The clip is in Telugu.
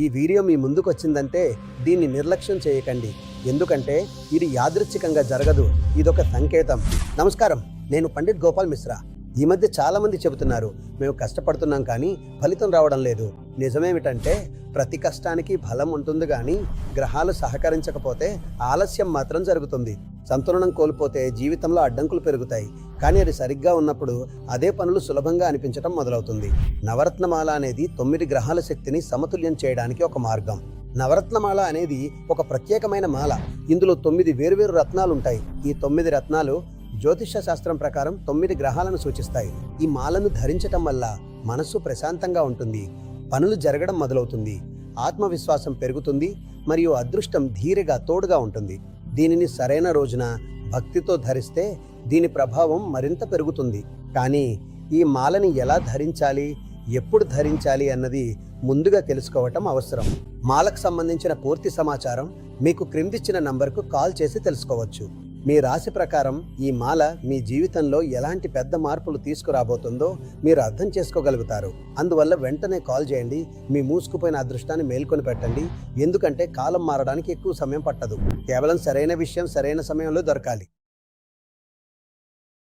ఈ వీడియో మీ ముందుకు వచ్చిందంటే దీన్ని నిర్లక్ష్యం చేయకండి, ఎందుకంటే ఇది యాదృచ్ఛికంగా జరగదు, ఇదొక సంకేతం. నమస్కారం, నేను పండిట్ గోపాల్ మిశ్రా. ఈ మధ్య చాలా మంది చెబుతున్నారు, మేము కష్టపడుతున్నాం కానీ ఫలితం రావడం లేదు. నిజమేమిటంటే ప్రతి కష్టానికి ఫలం ఉంటుంది, కానీ గ్రహాలు సహకరించకపోతే ఆలస్యం మాత్రం జరుగుతుంది. సంతులనం కోల్పోతే జీవితంలో అడ్డంకులు పెరుగుతాయి, కానీ అది సరిగ్గా ఉన్నప్పుడు అదే పనులు సులభంగా అనిపించడం మొదలవుతుంది. నవరత్నమాల అనేది 9 గ్రహాల శక్తిని సమతుల్యం చేయడానికి ఒక మార్గం. నవరత్నమాల అనేది ఒక ప్రత్యేకమైన మాల. ఇందులో 9 వేరువేరు రత్నాలు ఉంటాయి. ఈ 9 రత్నాలు జ్యోతిష శాస్త్రం ప్రకారం 9 గ్రహాలను సూచిస్తాయి. ఈ మాలను ధరించటం వల్ల మనస్సు ప్రశాంతంగా ఉంటుంది, పనులు జరగడం మొదలవుతుంది, ఆత్మవిశ్వాసం పెరుగుతుంది, మరియు అదృష్టం ధీరగా తోడుగా ఉంటుంది. దీనిని సరైన రోజున భక్తితో ధరిస్తే దీని ప్రభావం మరింత పెరుగుతుంది. కానీ ఈ మాలని ఎలా ధరించాలి, ఎప్పుడు ధరించాలి అన్నది ముందుగా తెలుసుకోవటం అవసరం. మాలకు సంబంధించిన పూర్తి సమాచారం మీకు క్రిందిచ్చిన నంబర్కు కాల్ చేసి తెలుసుకోవచ్చు. మీ రాశి ప్రకారం ఈ మాల మీ జీవితంలో ఎలాంటి పెద్ద మార్పులు తీసుకురాబోతుందో మీరు అర్థం చేసుకోగలుగుతారు. అందువల్ల వెంటనే కాల్ చేయండి. మీ మూసుకుపోయిన అదృష్టాన్ని మేల్కొని పెట్టండి, ఎందుకంటే కాలం మారడానికి ఎక్కువ సమయం పట్టదు. కేవలం సరైన విషయం సరైన సమయంలో దొరకాలి.